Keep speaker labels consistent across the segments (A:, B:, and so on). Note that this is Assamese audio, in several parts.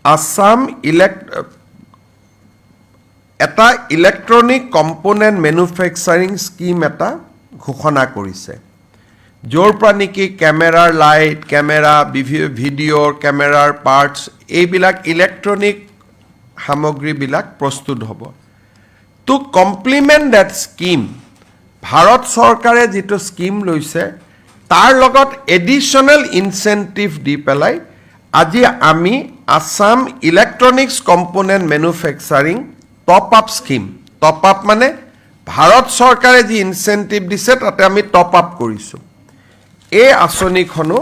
A: Assam এটা ইলেক্ট্ৰনিক কম্পোনেণ্ট মেনুফেকচাৰিং স্কিম এটা ঘোষণা কৰিছে য'ৰ পৰা নেকি কেমেৰাৰ লাইট কেমেৰা ভিডিঅ'ৰ কেমেৰাৰ পাৰ্টছ এইবিলাক ইলেক্ট্ৰনিক সামগ্ৰীবিলাক প্ৰস্তুত হ'ব to complement that scheme Bharat চৰকাৰে যিটো স্কিম লৈছে তাৰ লগত এডিশ্যনেল ইনচেন্টিভ দি পেলাই আজি আমি Assam electronics component manufacturing top up scheme top up মানে ভাৰত চৰকাৰে যি ইনচেন্টিভ দিছে তাতে আমি টপ আপ কৰিছোঁ এই আঁচনিখনো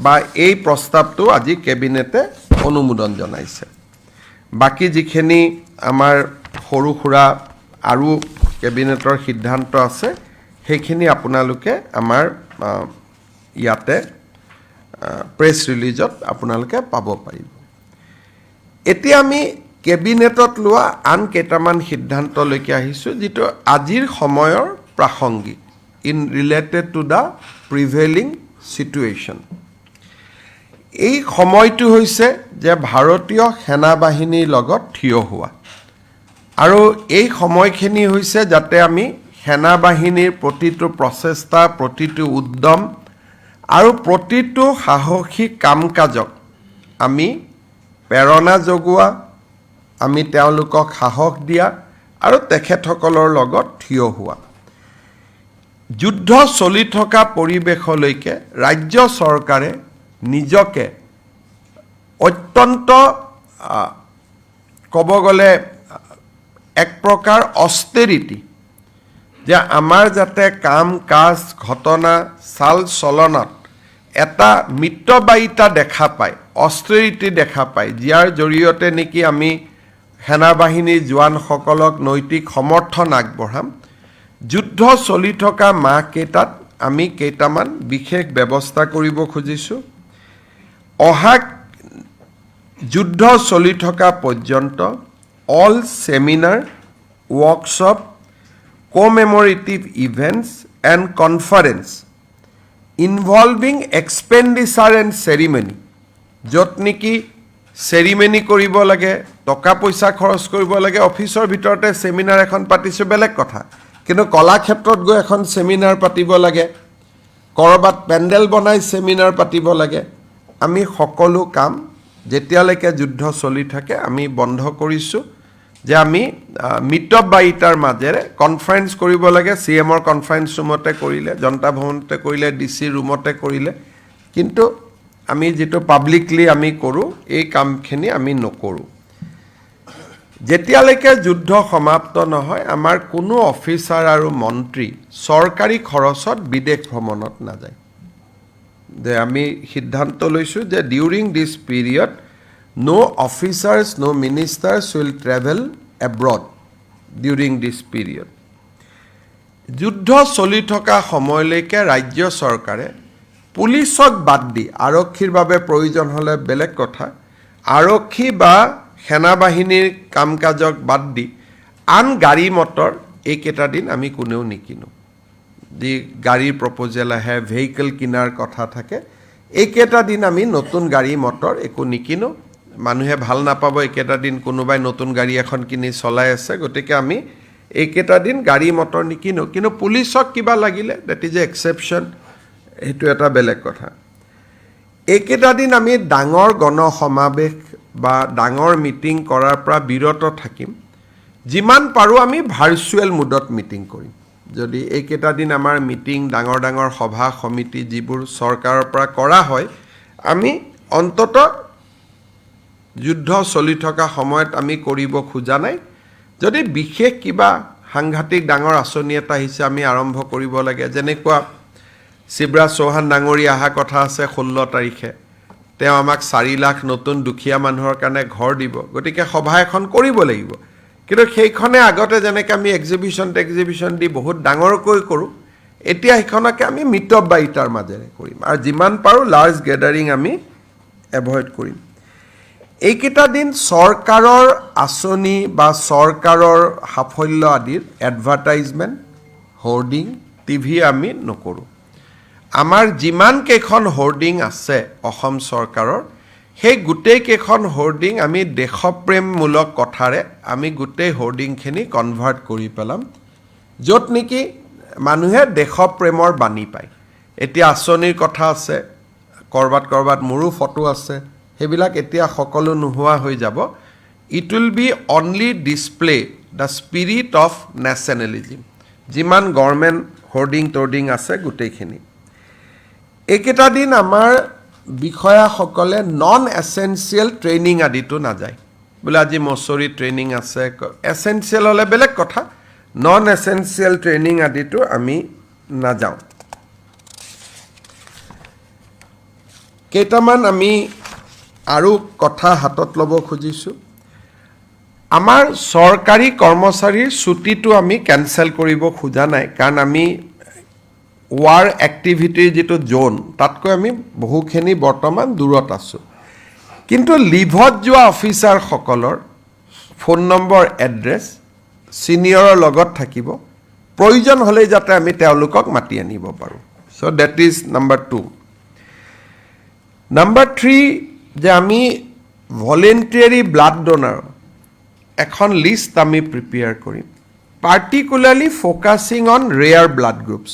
A: বা এই প্ৰস্তাৱটো আজি কেবিনেটে অনুমোদন জনাইছে বাকি যিখিনি আমাৰ সৰু সুৰা আৰু কেবিনেটৰ সিদ্ধান্ত আছে সেইখিনি আপোনালোকে আমাৰ ইয়াতে প্ৰেছ ৰিলিজত আপোনালোকে পাব পাৰিব এতিয়া আমি কেবিনেটত লোৱা আন কেইটামান সিদ্ধান্তলৈকে আহিছোঁ যিটো আজিৰ সময়ৰ প্ৰাসংগিক in related to the prevailing situation এই সময়টো হৈছে যে ভাৰতীয় সেনা বাহিনীৰ লগত থিয় হোৱা আৰু এই সময়খিনি হৈছে যাতে আমি সেনা বাহিনীৰ প্ৰতিটো প্ৰচেষ্টা প্ৰতিটো উদ্যম আৰু প্ৰতিটো সাহসী কাম কাজক আমি প্ৰেৰণা যোগোৱা আমি তেওঁলোকক সাহস দিয়া আৰু তেখেতসকলৰ লগত থিয় হোৱা যুদ্ধ চলি থকা পৰিৱেশলৈকে ৰাজ্য চৰকাৰে নিজকে অত্যন্ত ক'ব গ'লে এক প্ৰকাৰ অষ্টেৰিটি যে আমাৰ যাতে কাম কাজ ঘটনা চাল চলনত এটা মিতব্যয়িতা দেখা পায় অষ্টেৰিটি দেখা পায় যাৰ জৰিয়তে নেকি আমি সেনা বাহিনীৰ জোৱানসকলক নৈতিক সমৰ্থন আগবঢ়াম যুদ্ধ চলি থকা মাহকেইটাত আমি কেইটামান বিশেষ ব্যৱস্থা কৰিব খুজিছোঁ অহা যুদ্ধ চলি থকা পৰ্যন্ত all seminar workshop commemorative events and conference involving expenditure and ceremony য'ত নেকি চেৰিমনি কৰিব লাগে টকা পইচা খৰচ কৰিব লাগে অফিচৰ ভিতৰতে সেমিনাৰ এখন পাতিছোঁ বেলেগ কথা কিন্তু কলাক্ষেত্ৰত গৈ এখন সেমিনাৰ পাতিব লাগে কৰবাত পেণ্ডেল বনাই সেমিনাৰ পাতিব লাগে আমি সকলো কাম যেতিয়ালৈকে যুদ্ধ চলি থাকে আমি বন্ধ কৰিছোঁ যে আমি মিতব্যয়িতাৰ মাজেৰে কনফাৰেন্স কৰিব লাগে সিএমৰ কনফাৰেন্স ৰুমতে কৰিলে জনতা ভৱনতে কৰিলে ডিসি ৰুমতে কৰিলে কিন্তু আমি যেটো পাব্লিকলি আমি কৰোঁ এই কামখিনি আমি নকৰোঁ যেতিয়ালৈকে যুদ্ধ সমাপ্ত নহয় আমাৰ কোনো অফিচাৰ আৰু মন্ত্ৰী চৰকাৰী খৰচত বিদেশ ভ্ৰমণত নাযায় যে আমি সিদ্ধান্ত লৈছোঁ যে during this period no officers no ministers will travel abroad during this period যুদ্ধ চলি থকা সময়লৈকে ৰাজ্য চৰকাৰে পুলিচক বাদ দি আৰক্ষীৰ বাবে প্ৰয়োজন হলে বেলেগ কথা আৰক্ষী বা সেনা বাহিনীৰ কামকাজক বাদ দি আন গাড়ী মটৰ এইকেইটা দিন আমি কোনেও নিকিনো যি গাড়ীৰ প্ৰপ'জেল আহে ভেহিকল কিনাৰ কথা থাকে এইকেইটা দিন আমি নতুন গাড়ী মটৰ একো নিকিনো মানুহে ভাল নাপাব এইকেইটা দিন কোনোবাই নতুন গাড়ী এখন কিনি চলাই আছে গতিকে আমি এইকেইটা দিন গাড়ী মটৰ নিকিনো কিন্তু পুলিচক কিবা লাগিলে দ্যাট ইজ এ এক্সেপশ্যন এইটো এটা বেলেগ কথা এইকেইটা দিন আমি ডাঙৰ গণ সমাৱেশ বা ডাঙৰ মিটিং কৰাৰ পৰা বিৰত থাকিম যিমান পাৰোঁ আমি ভাৰ্চুৱেল মুডত মিটিং কৰিম যদি এইকেইটা দিন আমাৰ মিটিং ডাঙৰ ডাঙৰ সভা সমিতি যিবোৰ চৰকাৰৰ পৰা কৰা হয় আমি অন্তত যুদ্ধ চলি থকা সময়ত আমি কৰিব খোজা নাই যদি বিশেষ কিবা সাংঘাতিক ডাঙৰ আঁচনি এটা আহিছে আমি আৰম্ভ কৰিব লাগে যেনেকুৱা শিৱৰাজ চৌহান ডাঙৰীয়া অহা কথা আছে 16 তাৰিখে তেওঁ আমাক 4 লাখ নতুন দুখীয়া মানুহৰ কাৰণে ঘৰ দিব গতিকে সভা এখন কৰিব লাগিব কিন্তু সেইখনে আগতে যেনেকৈ আমি এক্সিবিশ্যন দি বহুত ডাঙৰকৈ কৰোঁ এতিয়া সেইখনকে আমি মিতব্যয়িতাৰ মাজেৰে কৰিম আৰু যিমান পাৰোঁ লাৰ্জ গেডাৰিং আমি এভয়েড কৰিম এইকেইটা দিন চৰকাৰৰ আঁচনি বা চৰকাৰৰ সাফল্য আদিৰ এডভাৰটাইজমেণ্ট হোৰ্ডিং টিভি আমি নকৰোঁ আমাৰ যিমান কেইখন হোৰ্ডিং আছে অসম চৰকাৰৰ সেই গোটেইকেইখন হোৰ্ডিং আমি দেশপ্ৰেমমূলক কথাৰে আমি গোটেই হোৰ্ডিংখিনি কনভাৰ্ট কৰি পেলাম, য'ত নেকি মানুহে দেশপ্ৰেমৰ বাণী পায়। এতিয়া আঁচনিৰ কথা আছে, ক'ৰবাত মোৰো ফটো আছে, সেইবিলাক এতিয়া সকলো নোহোৱা হৈ যাব। It will be only display the spirit of nationalism, যিমান গভৰ্ণমেণ্ট হোৰ্ডিং আছে গোটেইখিনি। এইকেইটা দিন আমাৰ বিষয়াসকলে নন এছেঞ্চিয়েল ট্ৰেইনিং আদিতো নাযায়। বোলে আজি মছৰি ট্ৰেইনিং আছে, এছেঞ্চিয়েল হ'লে বেলেগ কথা, নন এছেঞ্চিয়েল ট্ৰেইনিং আদিতো আমি নাযাওঁ। কেইটামান আমি আৰু কথা হাতত ল'ব খুজিছোঁ। আমাৰ চৰকাৰী কৰ্মচাৰীৰ ছুটীটো আমি কেনচেল কৰিব খোজা নাই, কাৰণ আমি ৱাৰ এক্টিভিটিৰ যিটো জ'ন তাতকৈ আমি বহুখিনি বৰ্তমান দূৰত আছোঁ। কিন্তু লিভত যোৱা অফিচাৰসকলৰ ফোন নম্বৰ, এড্ৰেছ ছিনিয়ৰৰ লগত থাকিব, প্ৰয়োজন হ'লেই যাতে আমি তেওঁলোকক মাতি আনিব পাৰোঁ। So' that is number 2। Number 3, যে আমি ভলেণ্টিয়াৰী ব্লাড ডোনাৰ এখন লিষ্ট আমি প্ৰিপেয়াৰ কৰিম, particularly focusing on rare blood groups.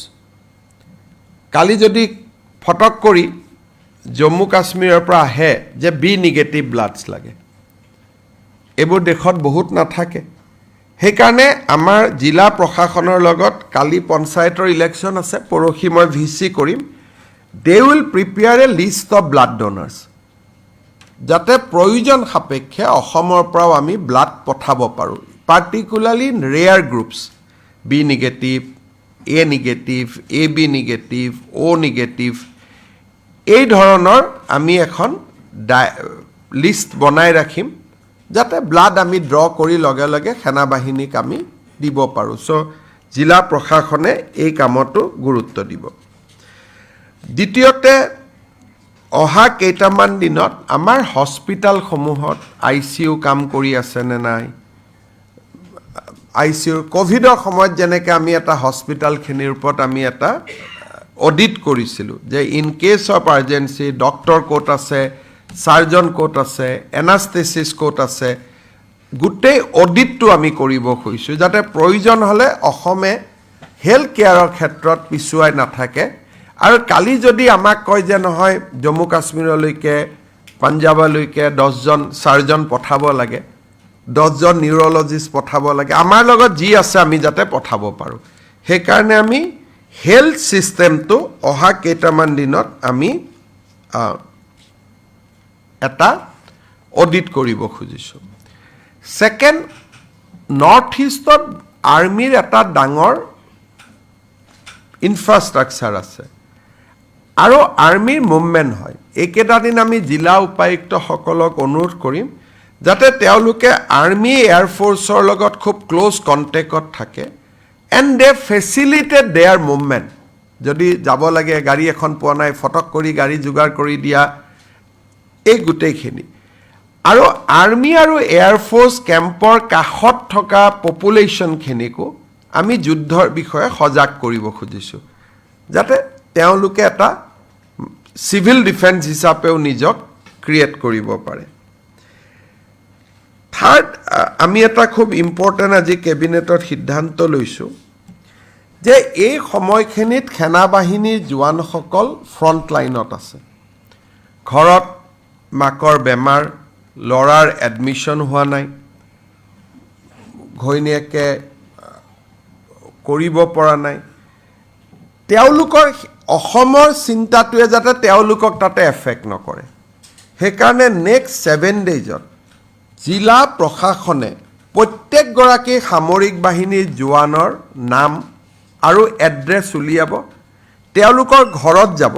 A: কালি যদি ফটক কৰি জম্মু কাশ্মীৰৰ পৰা আহে যে বি নিগেটিভ ব্লাডছ লাগে, এইবোৰ দেশত বহুত নাথাকে। সেইকাৰণে আমাৰ জিলা প্ৰশাসনৰ লগত কালি পঞ্চায়তৰ ইলেকশ্যন আছে, পৰহি মই VC কৰিম। They will prepare a list of blood donors, যাতে প্ৰয়োজন সাপেক্ষে অসমৰ পৰাও আমি ব্লাড পঠাব পাৰোঁ, particularly rare groups, B negative, A negative, AB negative, O negative, এই ধৰণৰ আমি এখন লিষ্ট বনাই ৰাখিম, যাতে ব্লাড আমি ড্ৰ কৰি লগে লগে সেনাবাহিনীক আমি দিব পাৰোঁ। চ' জিলা প্ৰশাসনে এই কামতো গুৰুত্ব দিব। দ্বিতীয়তে, অহা কেইটামান দিনত আমাৰ হস্পিটেলসমূহত ICU কাম কৰি আছে নে নাই, ICU ক'ভিডৰ সময়ত যেনেকৈ আমি এটা হস্পিটেলখিনিৰ ওপৰত আমি এটা অডিট কৰিছিলোঁ, যে ইন কেছ অফ আৰ্জেঞ্চি ডক্টৰ ক'ত আছে, চাৰ্জন ক'ত আছে, এনাষ্টেচিছ ক'ত আছে, গোটেই অডিটটো আমি কৰিব খুজিছোঁ, যাতে প্ৰয়োজন হ'লে অসমে হেল্থ কেয়াৰৰ ক্ষেত্ৰত পিছুৱাই নাথাকে। আৰু কালি যদি আমাক কয় যে নহয় জম্মু কাশ্মীৰলৈকে, পাঞ্জাৱলৈকে 10জন চাৰ্জন পঠাব লাগে, 10জন নিউৰলজিষ্ট পঠাব লাগে, আমাৰ লগত যি আছে আমি যাতে পঠাব পাৰোঁ। সেইকাৰণে আমি হেল্থ ছিষ্টেমটো অহা কেইটামান দিনত আমি এটা অডিট কৰিব খুজিছোঁ। ছেকেণ্ড, নৰ্থ ইষ্টত আৰ্মিৰ এটা ডাঙৰ ইনফ্ৰাষ্ট্ৰাকচাৰ আছে আৰু আৰ্মিৰ মুভমেণ্ট হয়। এইকেইটা দিন আমি জিলা উপায়ুক্তসকলক অনুৰোধ কৰিম যাতে তেওঁলোকে আৰ্মি এয়াৰফ'ৰ্চৰ লগত খুব ক্ল'জ কণ্টেক্টত থাকে, এণ্ড দে ফেচিলিটেট দেয়াৰ মুভমেণ্ট। যদি যাব লাগে, গাড়ী এখন পোৱা নাই, ফটক কৰি গাড়ী যোগাৰ কৰি দিয়া, এই গোটেইখিনি। আৰু আৰ্মি আৰু এয়াৰফ'ৰ্চ কেম্পৰ কাষত থকা পপুলেশ্যনখিনিকো আমি যুদ্ধৰ বিষয়ে সজাগ কৰিব খুজিছোঁ, যাতে তেওঁলোকে এটা চিভিল ডিফেন্স হিচাপেও নিজক ক্ৰিয়েট কৰিব পাৰে। থাৰ্ড, আমি এটা খুব ইম্পৰ্টেণ্ট আজি কেবিনেটত সিদ্ধান্ত লৈছোঁ যে এই সময়খিনিত সেনাবাহিনীৰ জোৱানসকল ফ্ৰণ্ট লাইনত আছে। ঘৰত মাকৰ বেমাৰ, ল'ৰাৰ এডমিশ্যন হোৱা নাই, ঘৈণীয়েকে কৰিব পৰা নাই, তেওঁলোকৰ অসমৰ চিন্তাটোৱে যাতে তেওঁলোকক তাতে এফেক্ট নকৰে। সেইকাৰণে নেক্সট 7 ডেইজত জিলা প্ৰশাসনে প্ৰত্যেকগৰাকী সামৰিক বাহিনীৰ জোৱানৰ নাম আৰু এড্ৰেছ উলিয়াব, তেওঁলোকৰ ঘৰত যাব,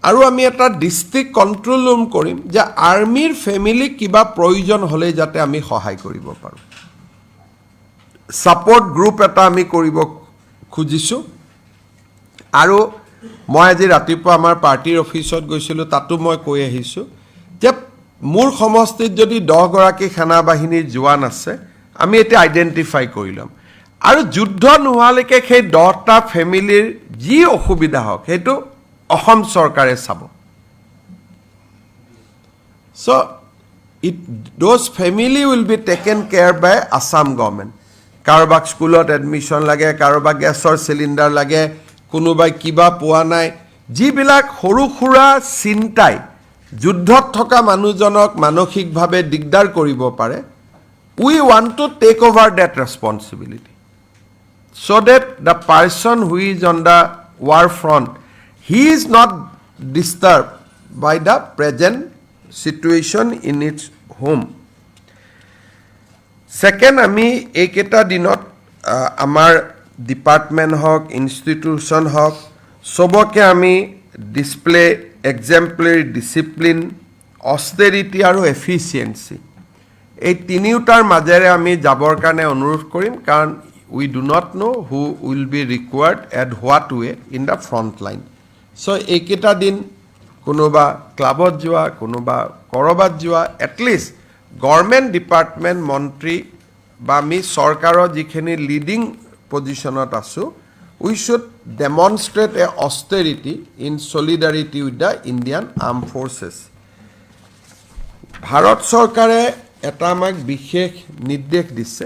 A: আৰু আমি এটা ডিষ্ট্ৰিক্ট কণ্ট্ৰল ৰুম কৰিম যে আৰ্মিৰ ফেমিলিক কিবা প্ৰয়োজন হ'লেই যাতে আমি সহায় কৰিব পাৰোঁ। ছাপৰ্ট গ্ৰুপ এটা আমি কৰিব খুজিছোঁ। আৰু মই আজি ৰাতিপুৱা আমাৰ পাৰ্টিৰ অফিচত গৈছিলোঁ, তাতো মই কৈ আহিছোঁ যে মোৰ সমষ্টিত যদি 10 গৰাকী সেনাবাহিনীৰ জোৱান আছে, আমি এতিয়া আইডেণ্টিফাই কৰি ল'ম, আৰু যুদ্ধ নোহোৱালৈকে সেই 10টা ফেমিলিৰ যি অসুবিধা হওক সেইটো অসম চৰকাৰে চাব। So those family will be taken care by Assam government. কাৰোবাক স্কুলত এডমিশ্যন লাগে, কাৰোবাক গেছৰ চিলিণ্ডাৰ লাগে, কোনোবাই কিবা পোৱা নাই, যিবিলাক সৰু সুৰা চিন্তাই যুদ্ধত থকা মানুহজনক মানসিকভাৱে দিগদাৰ কৰিব পাৰে, we want to take over that responsibility so that the person who is on the war front, he is not disturbed by the present situation in its home. Second, আমি এইকেইটা দিনত আমাৰ ডিপাৰ্টমেণ্ট হওক, ইনষ্টিটিউশ্যন হওক, চবকে আমি ডিছপ্লে এক্সাম্পলাৰী ডিচিপ্লিন, অষ্টেৰিটি আৰু এফিচিয়েঞ্চি, এই তিনিওটাৰ মাজেৰে আমি যাবৰ কাৰণে অনুৰোধ কৰিম, কাৰণ we do not know' who will be required at what way in the front line. So' এইকেইটা দিন কোনোবা ক্লাবত যোৱা, কোনোবা ক'ৰবাত যোৱা, এটলিষ্ট গভৰ্ণমেণ্ট ডিপাৰ্টমেণ্ট মন্ত্ৰী বা আমি চৰকাৰৰ যিখিনি লিডিং পজিশ্যনত আছোঁ, we should demonstrate a austerity in solidarity with the Indian arm forces. Bharat চৰকাৰে এটা আমাক বিশেষ নিৰ্দেশ দিছে,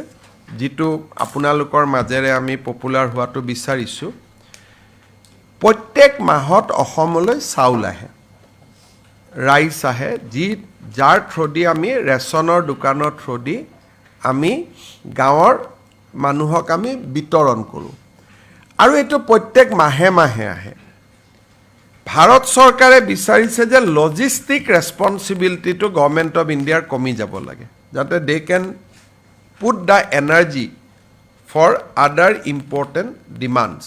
A: যিটো আপোনালোকৰ মাজেৰে আমি পপুলাৰ হোৱাটো বিচাৰিছোঁ. প্ৰত্যেক মাহত অসমলৈ চাউল আহে, ৰাইচ আহে, যাৰ থ্ৰুদি আমি ৰেচনৰ দোকানৰ থ্ৰুদি আমি গাঁৱৰ মানুহক আমি বিতৰণ কৰোঁ, আৰু এইটো প্ৰত্যেক মাহে মাহে আহে. ভাৰত চৰকাৰে বিচাৰিছে যে লজিষ্টিক ৰেছপনচিবিলিটিটো গভৰ্ণমেণ্ট অফ ইণ্ডিয়াৰ কমি যাব লাগে, যাতে দে কেন পুট দ্য এনাৰ্জি ফৰ আদাৰ ইম্পৰ্টেণ্ট ডিমাণ্ডছ.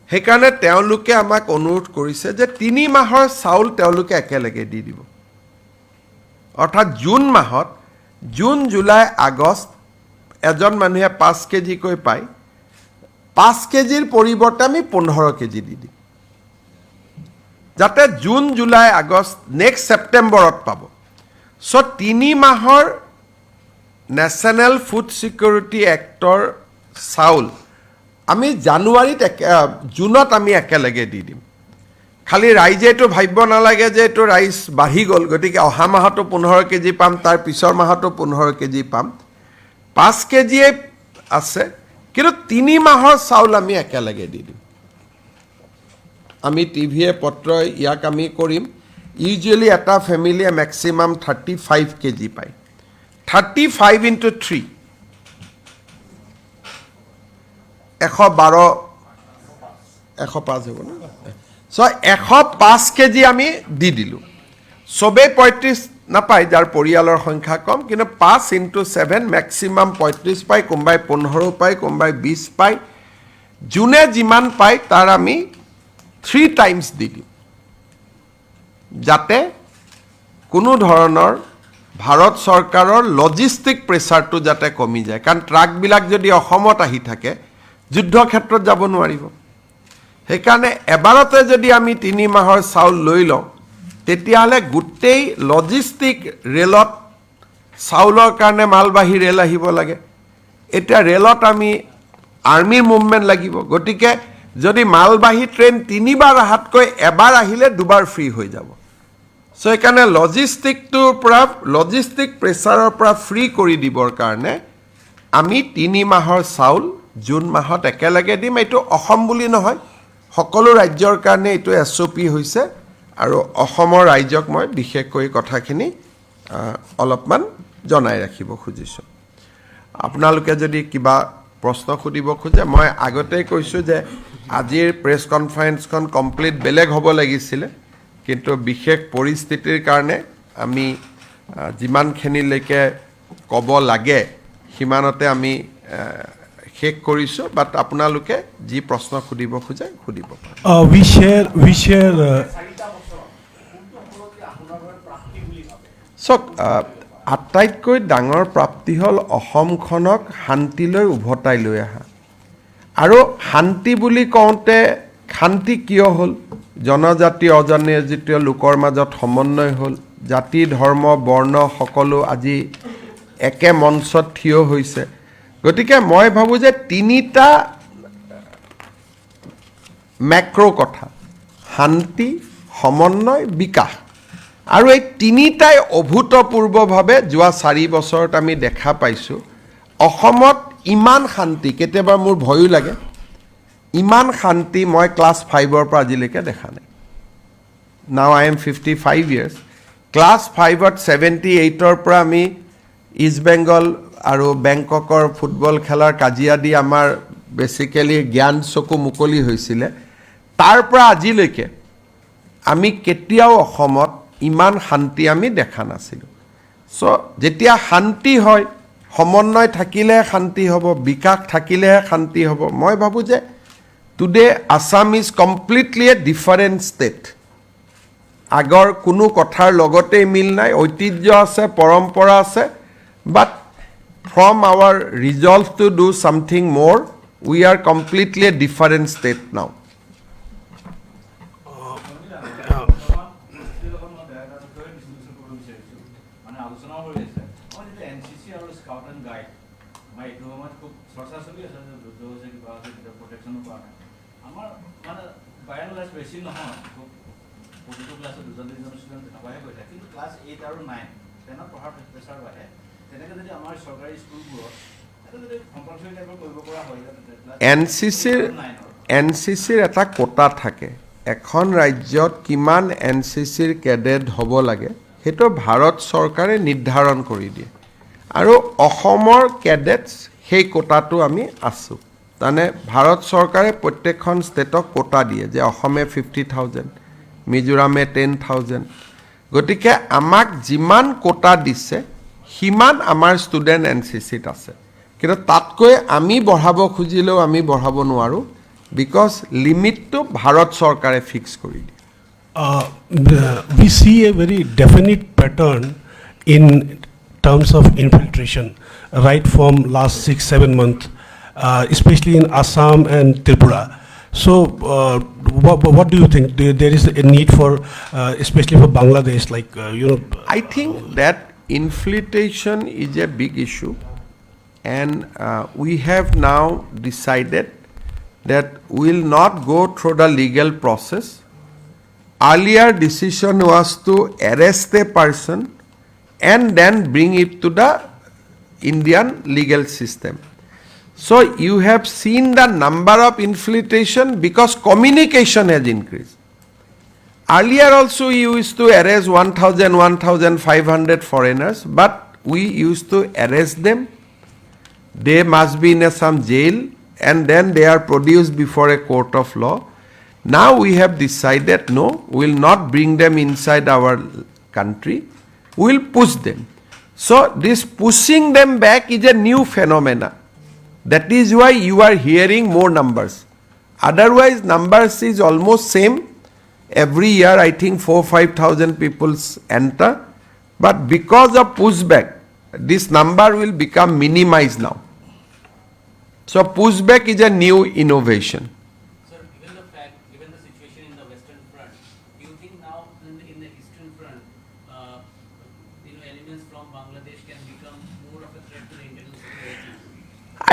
A: সেইকাৰণে তেওঁলোকে আমাক অনুৰোধ কৰিছে যে 3 মাহৰ চাউল তেওঁলোকে একেলগে দি দিব. অৰ্থাৎ জুন মাহত, জুন, জুলাই, আগষ্ট এজন মানুহে 5 কেজিকৈ পায়, 5 কেজিৰ পৰিৱৰ্তে আমি 15 কেজি দি দিম, যাতে জুন, জুলাই, আগষ্ট, নেক্সট ছেপ্টেম্বৰত পাব. চ' 3 মাহৰ নেশ্যনেল ফুড ছিকিউৰিটি এক্টৰ চাউল আমি জানুৱাৰীত জুনত আমি একেলগে দি দিম. খালি ৰাইজে এইটো ভাবিব নালাগে যে এইটো ৰাইচ বাঢ়ি গ'ল, গতিকে অহা মাহতো 15 কেজি পাম, তাৰ পিছৰ মাহতো 15 কেজি পাম. 5 কেজিয়ে আছে, কিন্তু 3 মাহৰ চাউল আমি একেলগে দি দিম. আমি টিভিয়ে পত্ৰই ইয়াক আমি কৰিম. ইউজুৱেলি এটা ফেমিলিয়ে মেক্সিমাম 35 কেজি পায়. 35 into 3 112, 105 হ'ব ন? চ' 105 কেজি আমি দি দিলোঁ. চবেই 35 নাপায়, যাৰ পৰিয়ালৰ সংখ্যা কম, কিন্তু 5 into 7 মেক্সিমাম 35 পায়, কোনোবাই 15 পায়, কোনোবাই 20 পায়. যোনে যিমান পায় তাৰ আমি 3 টাইমছ দি দিম, যাতে কোনো ধৰণৰ ভাৰত চৰকাৰৰ লজিষ্টিক প্ৰেছাৰটো যাতে কমি যায়. কাৰণ ট্ৰাকবিলাক যদি অসমত আহি থাকে, যুদ্ধ ক্ষেত্ৰত যাব নোৱাৰিব. সেইকাৰণে এবাৰতে যদি আমি 3 মাহৰ চাউল লৈ লওঁ, তেতিয়াহ'লে গোটেই লজিষ্টিক ৰেলত চাউলৰ কাৰণে মালবাহী ৰেল আহিব লাগে. এতিয়া ৰেলত আমি আৰ্মিৰ মুভমেণ্ট লাগিব, গতিকে যদি মালবাহী ট্ৰেইন 3 বাৰ অহাতকৈ এবাৰ আহিলে 2 বাৰ ফ্ৰী হৈ যাব. চ' সেইকাৰণে লজিষ্টিকটোৰ পৰা, লজিষ্টিক প্ৰেছাৰৰ পৰা ফ্ৰী কৰি দিবৰ কাৰণে আমি 3 মাহৰ চাউল জুন মাহত একেলগে দিম. এইটো অসম বুলি নহয়, সকলো ৰাজ্যৰ কাৰণে এইটো SOP হৈছে, আৰু অসমৰ ৰাইজক মই বিশেষকৈ কথাখিনি অলপমান জনাই ৰাখিব খুজিছোঁ. আপোনালোকে যদি কিবা প্ৰশ্ন সুধিব খোজে, মই আগতেই কৈছোঁ যে আজিৰ প্ৰেছ কনফাৰেন্সখন কমপ্লিট বেলেগ হ'ব লাগিছিলে, কিন্তু বিশেষ পৰিস্থিতিৰ কাৰণে আমি যিমানখিনিলৈকে ক'ব লাগে সিমানতে আমি শেষ কৰিছোঁ. বাট আপোনালোকে যি প্ৰশ্ন সুধিব খোজে সুধিব পাৰে. চাওক, আটাইতকৈ ডাঙৰ প্ৰাপ্তি হ'ল অসমখনক শান্তিলৈ উভতাই লৈ অহা. আৰু শান্তি বুলি কওঁতে শান্তি কিয় হ'ল? জনজাতি অজনজাতীয় লোকৰ মাজত সমন্বয় হ'ল, জাতি ধৰ্ম বৰ্ণ সকলো আজি একে মঞ্চত থিয় হৈছে. গতিকে মই ভাবোঁ যে 3টা মেক্ৰ' কথা: শান্তি, সমন্বয়, বিকাশ. আৰু এই তিনিটাই অভূতপূৰ্বভাৱে যোৱা 4 বছৰত আমি দেখা পাইছোঁ অসমত ইমান শান্তি কেতিয়াবা মোৰ ভয়ো লাগে ইমান শান্তি মই ক্লাছ 5ৰ পৰা আজিলৈকে দেখা নাই now I am 55 years class 5ত 78ৰ পৰা আমি ইষ্ট বেংগল আৰু বেংককৰ ফুটবল খেলাৰ কাজিয়া দি আমাৰ বেসিক্যালি জ্ঞান চকু মুকলি হৈছিলে তাৰ পৰা আজিলৈকে আমি কেতিয়াও অসমত ইমান শান্তি আমি দেখা নাছিলোঁ সো যেতিয়া শান্তি হয় সমন্বয় থাকিলে শান্তি হ'ব বিকাশ থাকিলেহে শান্তি হ'ব মই ভাবো যে today Assam is completely A different state আগৰ কোনো কথাৰ লগতে মিল নাই ঐতিহ্য আছে পৰম্পৰা আছে বাট from our resolve to do something more we are completely a different state now এনচিচিৰ এটা কোটা থাকে এখন ৰাজ্যত কিমান এনচিচিৰ কেডেট হ'ব লাগে সেইটো ভাৰত চৰকাৰে নিৰ্ধাৰণ কৰি দিয়ে আৰু অসমৰ কেডেটছ সেই কোটাটো আমি আছো মানে ভাৰত চৰকাৰে প্ৰত্যেকখন ষ্টেটক কোটা দিয়ে যে অসমে 50,000 মিজোৰামে 10,000 গতিকে আমাক যিমান কোটা দিছে হিমান আমাৰ ষ্টুডেণ্ট এনচিচিত আছে কিন্তু তাতকৈ আমি বঢ়াব খুজিলেও আমি বঢ়াব নোৱাৰো বিকজ লিমিটটো ভাৰত চৰকাৰে ফিক্স কৰি দিয়ে
B: we see a very definite pattern in terms of infiltration right from last 6-7 months especially in Assam and Tripura so what do you think there is a need for especially for Bangladesh like
A: I think that infiltration is a big issue and we have now decided that we will not go through the legal process earlier decision was to arrest a person and then bring it to the Indian legal system so you have seen the number of infiltration because communication has increased earlier also we used to arrest 1,500 foreigners but we used to arrest them they must be in some jail and then they are produced before a court of law now we have decided no we will not bring them inside our country we will push them so this pushing them back is a new phenomena that is why you are hearing more numbers otherwise numbers is almost same every year I think 4-5,000 people enter but because of pushback this number will become minimized now so pushback is a new innovation
C: sir given the situation in the western front do you think now in the eastern front elements from Bangladesh can become more of a threat to the internal security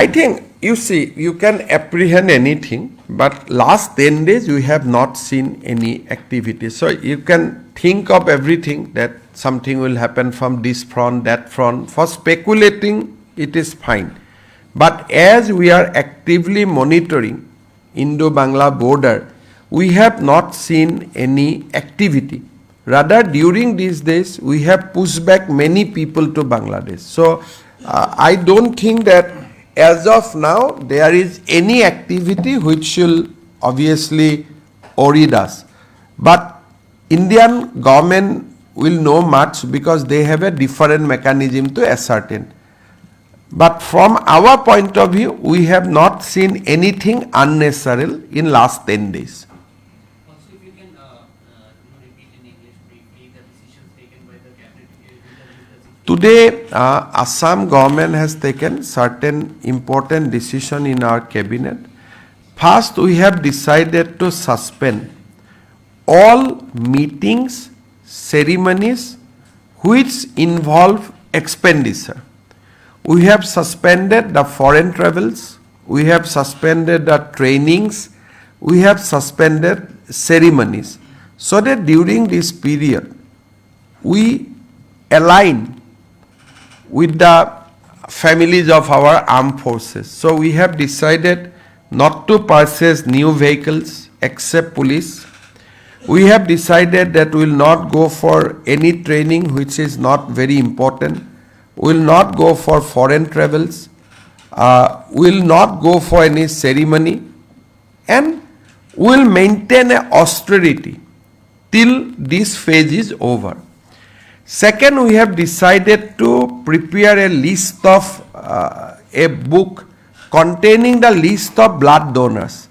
A: I think you see you can apprehend anything but last 10 days we have not seen any activity so you can think of everything that something will happen from this front that front for speculating it is fine but as we are actively monitoring Indo-Bangla border we have not seen any activity rather during these days we have pushed back many people to Bangladesh so I don't think that as of now there is any activity which will obviously worry us but Indian government will know much because they have a different mechanism to ascertain but from our point of view we have not seen anything unnecessary in last 10 days
C: also if you can repeat in English briefly the decisions taken by the cabinet
A: today Assam government has taken certain important decision in our cabinet first we have decided to suspend all meetings ceremonies which involve expenditure we have suspended the foreign travels we have suspended the trainings we have suspended ceremonies so that during this period we align with the families of our armed forces. So we have decided not to purchase new vehicles except police. We have decided that we will not go for any training which is not very important. We will not go for foreign travels. We will not go for any ceremony. And we will maintain a austerity till this phase is over. Second, we have decided to prepare a list of a book containing the list of blood donors,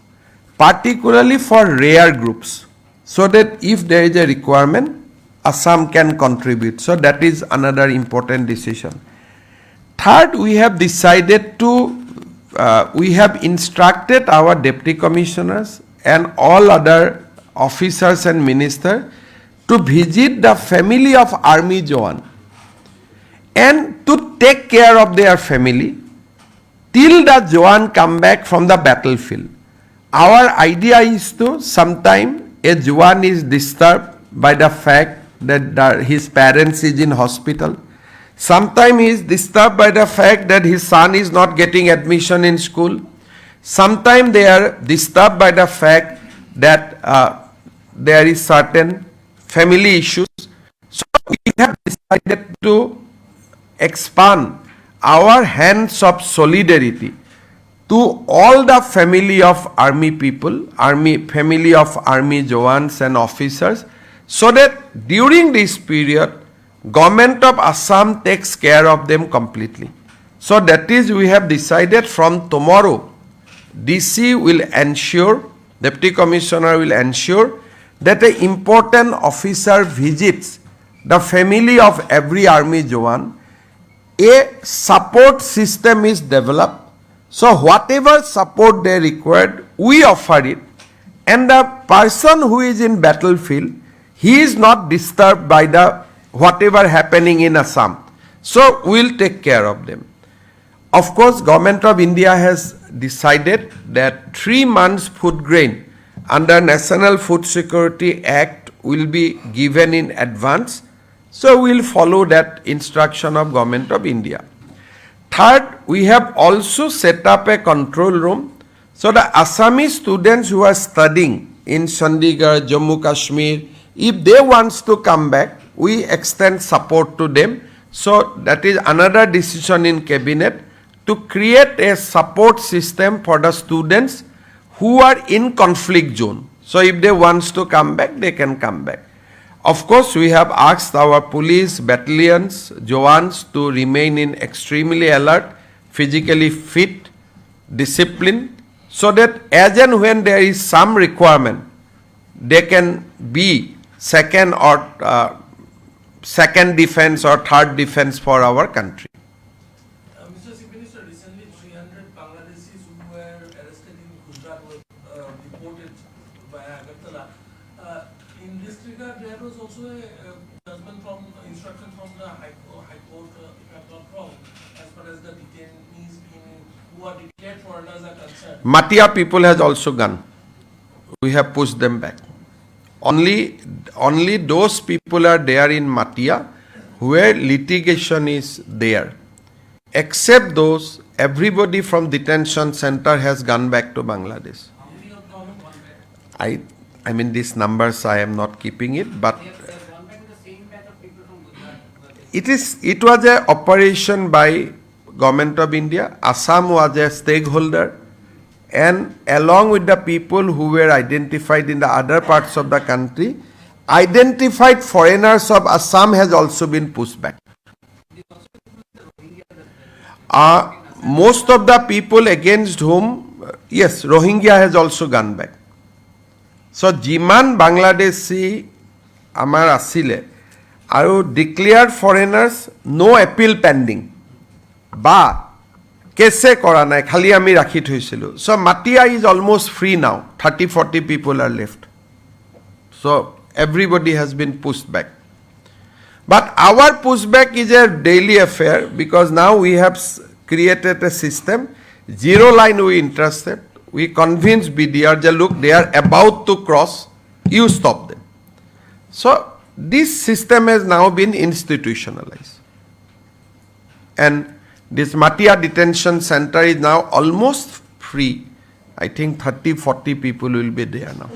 A: particularly for rare groups, so that if there is a requirement, Assam can contribute. So that is another important decision. Third, we have decided to, we have instructed our deputy commissioners and all other officers and ministers to visit the family of Army Jawan and to take care of their family till the Jawan come back from the battlefield. Our idea is to, sometime a Jawan is disturbed by the fact that his parents is in hospital. Sometime he is disturbed by the fact that his son is not getting admission in school. Sometime they are disturbed by the fact that there is certain family issues. So we have decided to expand our hands of solidarity to all the family of army people, family of army Jawans and officers, so that during this period, Government of Assam takes care of them completely. So that is, we have decided from tomorrow, DC will ensure, Deputy Commissioner will ensure that an important officer visits the family of every army Jawan. A support system is developed. So whatever support they required, we offer it. And the person who is in battlefield, he is not disturbed by the whatever happening in Assam. So we'll take care of them. Of course, Government of India has decided that 3 months food grain under National Food Security Act will be given in advance. So we'll follow that instruction of Government of India. Third, we have also set up a control room. So the Assamese students who are studying in Chandigarh, Jammu Kashmir, if they want to come back, we extend support to them. So that is another decision in cabinet to create a support system for the students who are in conflict zone. So if they want to come back, they can come back. Of course, we have asked our police, battalions, Jawans to remain in extremely alert, physically fit, disciplined, so that as and when there is some requirement, they can be second defense or third defense for our country.
D: Mr. Chief Minister, recently 300 Bangladeshis who were arrested in Gujarat were deported by Agartala. In this regard, there was also a judgment from instruction from the High Court, if I'm not wrong, as far as the detainees who are declared foreigners are concerned.
A: Matia people has also gone. We have pushed them back. Only those people are there in Matia where litigation is there. Except those, everybody from detention center has gone back to Bangladesh. I mean these numbers I am not keeping it, but it was an operation by Government of India. Assam was a stakeholder, and along with the people who were identified in the other parts of the country, identified foreigners of Assam has also been pushed back. Most of the people against whom, yes, Rohingya has also gone back. So, Jiman Bangladeshi Amar Asile, are declared foreigners, no appeal pending. Ba Kese kora nai, khali ami rakhi thoisilu. So Matia is almost free now. 30-40 people are left. So everybody has been pushed back. But our pushback is a daily affair, because now we have created a system. Zero line we interested. We convince BDR, look, they are about to cross, you stop them. So this system has now been institutionalized. And this Matia detention center is now almost free. I think 30-40 people will be there now.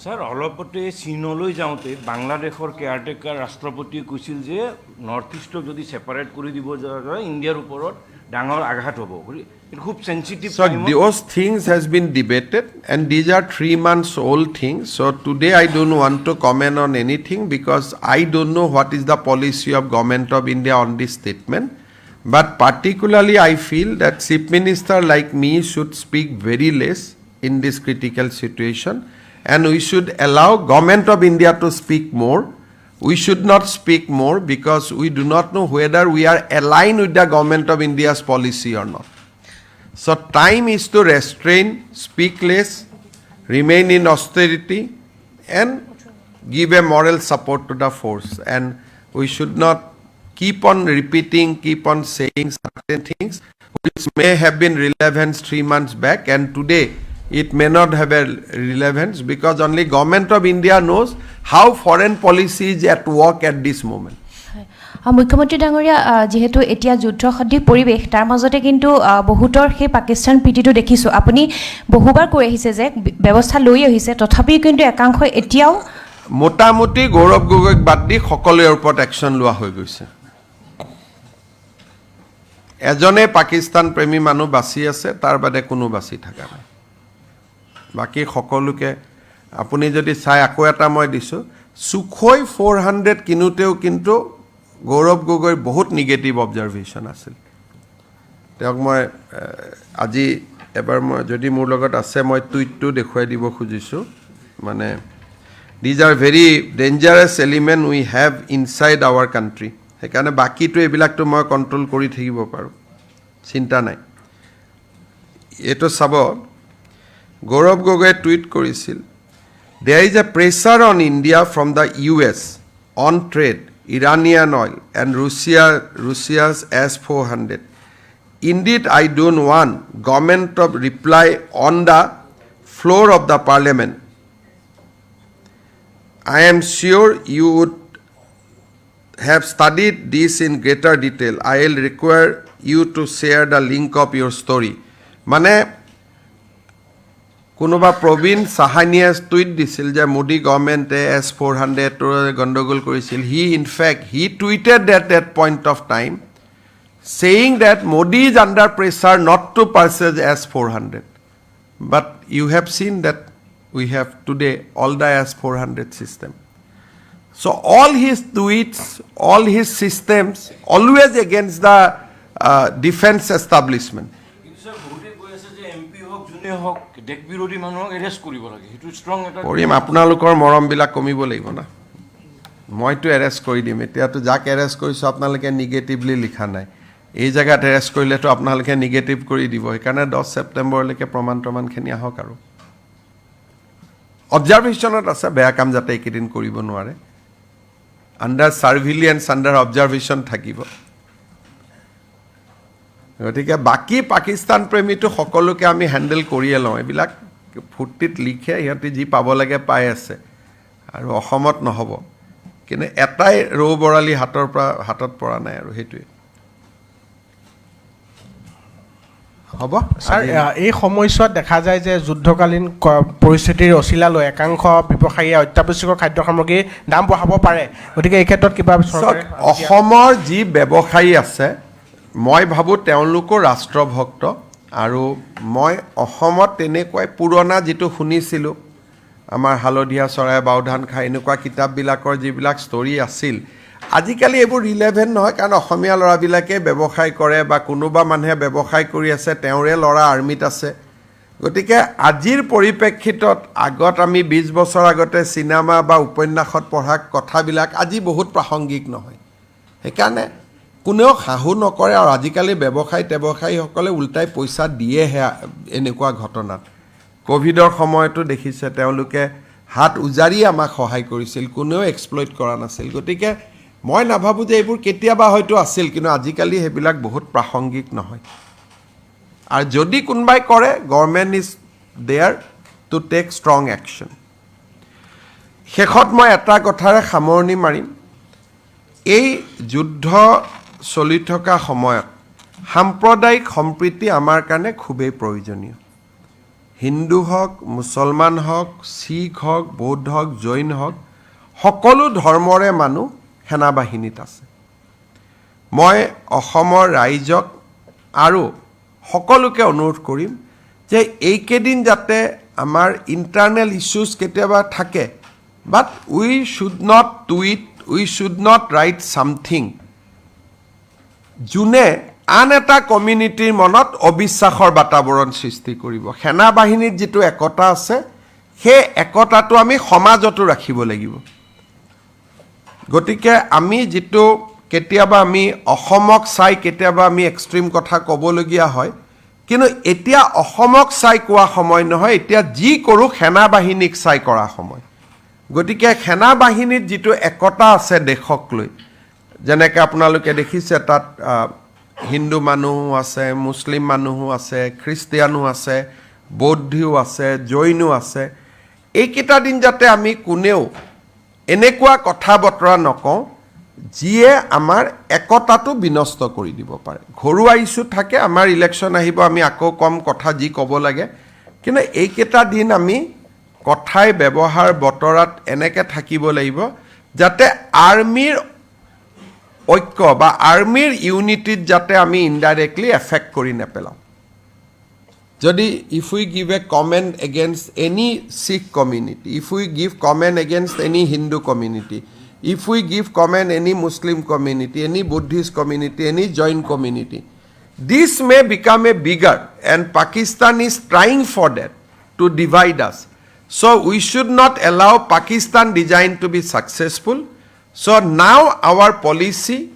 E: Sir, অলপতে চীনলৈ যাওঁতে বাংলাদেশৰ কেয়াৰটেকাৰ ৰাষ্ট্ৰপতিয়ে কৈছিল যে নৰ্থ ইষ্টক যদি ছেপাৰেট কৰি দিব যায় ইণ্ডিয়াৰ ওপৰত ডাঙৰ আঘাত হ'ব। এটা খুব sensitive
A: So those things has been debated, and these are 3 months old things. So today I don't want to comment on anything because I don't know what is the policy of Government of India on this statement. But particularly I feel that Chief Minister like me should speak very less in this critical situation, and we should allow Government of India to speak more. We should not speak more because we do not know whether we are aligned with the Government of India's policy or not. So time is to restrain, speak less, remain in austerity, and give a moral support to the force. And we should not keep on repeating, keep on saying certain things which may have been relevant 3 months back, and today it may not have a relevance because only Government of India knows how foreign policy is at work at this moment.
F: মুখ্যমন্ত্ৰী ডাঙৰীয়া যেহেতু এতিয়া যুদ্ধ সদৃশ পৰিৱেশ তাৰ মাজতে কিন্তু বহুতৰ সেই পাকিস্তান প্ৰীতিটো দেখিছোঁ আপুনি বহুবাৰ কৈ আহিছে যে ব্যৱস্থা লৈ আহিছে তথাপি কিন্তু একাংশ এতিয়াও
A: মোটামুটি গৌৰৱ গগৈক বাদ দি সকলোৰে ওপৰত একশ্যন লোৱা হৈ গৈছে এজনে পাকিস্তান প্ৰেমী মানুহ বাচি আছে তাৰ বাদে কোনো বাচি থকা নাই বাকি সকলোকে আপুনি যদি চাই আকৌ এটা মই দিছোঁ সুখৈ 400 কিনুতেও কিন্তু গৌৰৱ গগৈৰ বহুত নিগেটিভ অবজাৰভেশ্যন আছিল তেওঁক মই আজি এবাৰ মই যদি মোৰ লগত আছে মই টুইটটো দেখুৱাই দিব খুজিছোঁ মানে these are very dangerous element we have inside our country সেইকাৰণে বাকিটো এইবিলাকটো মই কন্ট্ৰোল কৰি থাকিব পাৰোঁ চিন্তা নাই এটো চাব গৌৰৱ গগৈয়ে টুইট কৰিছিল there is a pressure on India from the US on trade Iranian oil and Russia's S-400. Indeed, I don't want government of reply on the floor of the parliament. I am sure you would have studied this in greater detail. I will require you to share the link of your story. Mane কোনোবা প্ৰবীণ সাহানিয়ে টুইট দিছিল যে মোদি গভৰ্ণমেণ্টে S-400 গণ্ডগোল কৰিছিল he in fact he tweeted at that point of time saying that Modi is under pressure not to purchase S-400 but you have seen that we have today all the S-400 system so all his tweets all his systems always against the defense establishment
E: দেশ বিৰোধী মানুহক এৰেষ্ট কৰিব লাগে হেতু ষ্ট্ৰং এটা
A: কৰিম আপোনালোকৰ মৰম বিলাক কমিব লাগিব না মইতো এৰেষ্ট কৰি দিম এতিয়াতো যাক এৰেষ্ট কৰিছো আপোনালোকে নিগেটিভলি লিখা নাই এই জায়গাত এৰেষ্ট কৰিলেতো আপোনালোকে নিগেটিভ কৰি দিব সেইকাৰণে 10 ছেপ্টেম্বৰলৈকে প্ৰমাণখিনি আহক আৰু অবজাৰভেশ্যনত আছে বেয়া কাম যাতে একেদিন কৰিব নোৱাৰে আণ্ডাৰ সাৰ্ভিলিয়েন্স আণ্ডাৰ অবজাৰভেশ্যন থাকিব গতিকে বাকি পাকিস্তান প্ৰেমীটো সকলোকে আমি হ্যান্ডেল কৰিয়ে লওঁ এইবিলাক ফুটিত লিখে ইহঁতে যি পাব লাগে পাই আছে আৰু অসমত নহব কিন্তু এটাই ৰৌ বৰালি হাতত পৰা নাই আৰু হেতুৱে হ'ব
G: স্যাৰ এই সময়ছোৱাত দেখা যায় যে যুদ্ধকালীন পৰিস্থিতিৰ অচিলা লৈ একাংশ ব্যৱসায়ী অত্যাৱশ্যকীয় খাদ্য সামগ্ৰীৰ দাম বঢ়াব পাৰে গতিকে এই ক্ষেত্ৰত কিবা চৰকাৰে
A: অসমৰ যি ব্যৱসায়ী আছে মই ভাবো তেওঁলোকৰ ৰাষ্ট্ৰভক্ত আৰু মই অসমত তেনেকৈ পুৰণা যেটো শুনিছিলো আমাৰ হালধীয়া চৰাই বাউধান খাই এনেকুৱা কিতাপবিলাকৰ যিবিলাক ষ্টৰী আছিল আজিকালি এইবোৰ ৰিলেভেন্ট নহয় কাৰণ অসমীয়া ল'ৰাবিলাকে ব্যৱসায় কৰে বা কোনোবা মানুহে ব্যৱসায় কৰি আছে তেওঁৰে ল'ৰা আৰ্মিত আছে গতিকে আজিৰ পৰিপ্ৰেক্ষিতত আগত আমি 20 বছৰ আগতে সিনেমা বা উপন্যাসত পঢ়া কথাবিলাক আজি বহুত প্ৰাসংগিক নহয় সেইকাৰণে কোনেও হাহু নকৰে আৰু আজিকালি ব্যৱসায়ীসকলে উল্টাই পইচা দিয়ে এনেকুৱা ঘটনাত কোভিডৰ সময়তো দেখিছে তেওঁলোকে হাত উজাৰি আমাক সহায় কৰিছিল কোনেও এক্সপ্লইট কৰা নাছিল গতিকে মই নাভাবো যে এইবোৰ কেতিয়াবা হয়তো আছিল কিন্তু আজিকালি হেবিলাক বহুত প্ৰাসংগিক নহয় আৰু যদি কোনবাই কৰে government is there to take strong action শেষত মই এটা কথাৰে সামৰণি মাৰিম এই যুদ্ধ চলি থকা সময়ত সাম্প্ৰদায়িক সম্প্ৰীতি আমাৰ কাৰণে খুবেই প্ৰয়োজনীয় হিন্দু হওক মুছলমান হওক শিখ হওক বৌদ্ধ হওক জৈন হওক সকলো ধৰ্মৰে মানুহ সেনাবাহিনীত আছে মই অসমৰ ৰাইজক আৰু সকলোকে অনুৰোধ কৰিম যে এইকেইদিন যাতে আমাৰ ইণ্টাৰনেল ইছ্যুজ কেতিয়াবা থাকে but we should not tweet we should not write something যোনে আন এটা কমিউনিটিৰ মনত অবিশ্বাসৰ বাতাবৰণ সৃষ্টি কৰিব সেনাবাহিনীত যিটো একতা আছে সেই একতাটো আমি সমাজতো ৰাখিব লাগিব গতিকে আমি যিটো কেতিয়াবা আমি অসমক চাই কেতিয়াবা আমি এক্সট্ৰিম কথা ক'বলগীয়া হয় কিন্তু এতিয়া অসমক চাই কোৱা সময় নহয় এতিয়া যি কৰোঁ সেনাবাহিনীক চাই কৰা সময় গতিকে সেনাবাহিনীত যিটো একতা আছে দেশক লৈ যেনেকৈ আপোনালোকে দেখিছে তাত হিন্দু মানুহো আছে মুছলিম মানুহো আছে খ্ৰীষ্টিয়ানো আছে বৌদ্ধও আছে জৈনো আছে এইকেইটা দিন যাতে আমি কোনেও এনেকুৱা কথা বতৰা নকওঁ যিয়ে আমাৰ একতাটো বিনষ্ট কৰি দিব পাৰে ঘৰুৱা ইছ্যু থাকে আমাৰ ইলেকশ্যন আহিব আমি আকৌ কম কথা যি ক'ব লাগে কিন্তু এইকেইটা দিন আমি কথাই ব্যৱহাৰ বতৰাত এনেকৈ থাকিব লাগিব যাতে আৰ্মিৰ ঐক্য বা আৰ্মিৰ ইউনিটিত যাতে আমি ইনডাইৰেক্টলি এফেক্ট কৰি নেপেলাওঁ যদি if we give a comment against any Sikh community if we give comment against any Hindu community if we give comment any Muslim community any Buddhist community any Jain community this may become a bigger and Pakistan is trying for that to divide us so' we should not allow Pakistan design to be successful So now our policy,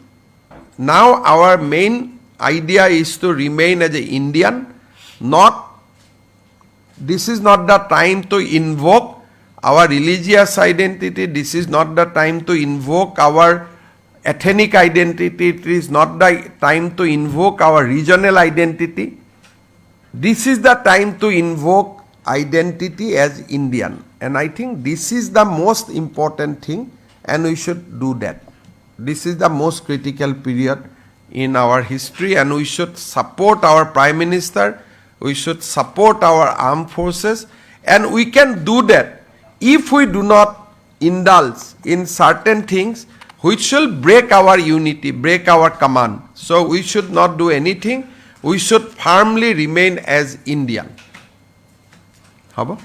A: now our main idea is to remain as an Indian, this is not the time to invoke our religious identity, this is not the time to invoke our ethnic identity, it is not the time to invoke our regional identity. This is the time to invoke identity as Indian. And I think this is the most important thing. And we should do that. This is the most critical period in our history and we should support our Prime Minister, we should support our armed forces and we can do that if we do not indulge in certain things which will break our unity, break our command. So we should not do anything, we should firmly remain as Indian. Haba?